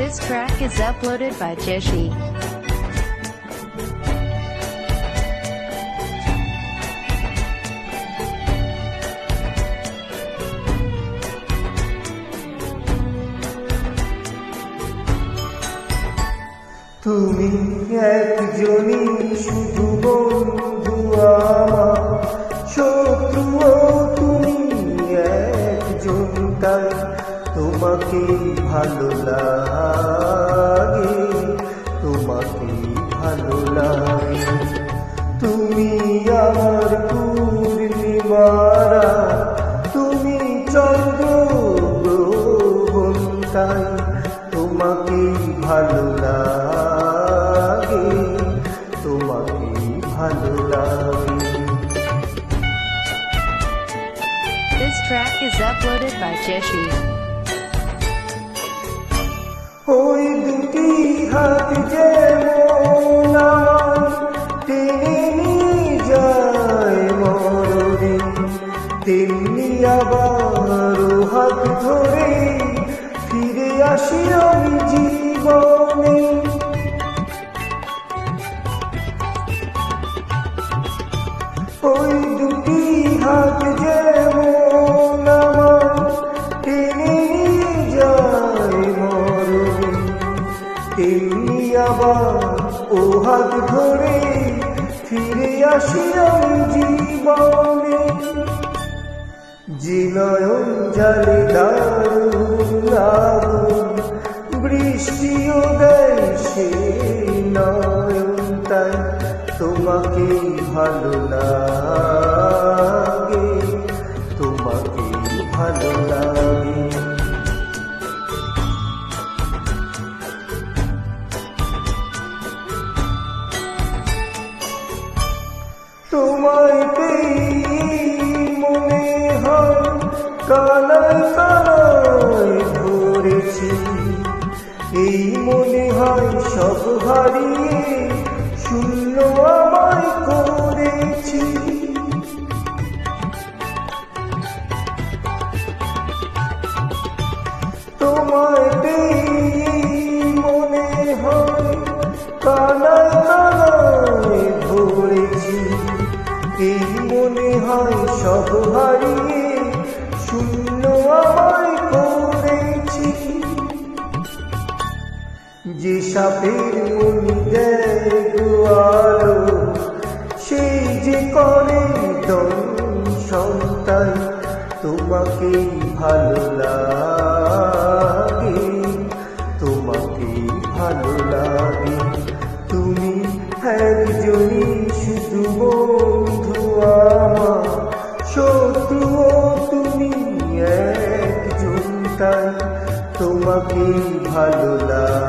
This track is uploaded by Jeshi. তুমি একজনই শুধু বন্ধু আমার, শত্রুও তুমি একজন, তাই তোমাকে ভালো লাগে, তোমাকে ভালো লাগে। তুমি আমার পূর্ণিমারা, তুমি চন্দ্র গ্রহণ, তাই তোমাকে ভালো লাগে, তোমাকে ভালো লাগে। This track is uploaded by Jeshi. ওই দুটি হাত যেমন আমায় টেনে নিয়ে যায় মরণে, তেমনি আবার হাত ধরে ফিরে আসি আমি জীবনে। ওই দুটি হাত যেমন আমায় টেনে নিয়ে যায় মরণে, তেমনি আবার ও হাত ধরে ফিরে আসি আমি জীবনে। যে নয়ন জালে দারুণ আগুন, বৃষ্টিও দেয় সে নয়ন, তাই তোমাকে ভালো লাগে, তোমাকে ভালো লাগে। তোমায় পেয়ে মনে হয় কানায় কানায় ধরেছি, এই মনে হয় সব হারিয়ে শূন্য আমায় করেছি। তোমায় পেয়ে মনে হয় কানায় কানায় ধরেছি, এই মনে হয় সব হারিয়ে শূন্য আমায় করেছি। যে সাপের মনি দেয় গোয়ালো, সেই যে করে দংশন, তাই তোমাকে ভালো লাগে, তোমাকে ভালো লাগে। তুমি একজনই শুধু বন্ধু আমার, শত্রুও তুমি একজন, তাই তোমাকে ভালো লাগে।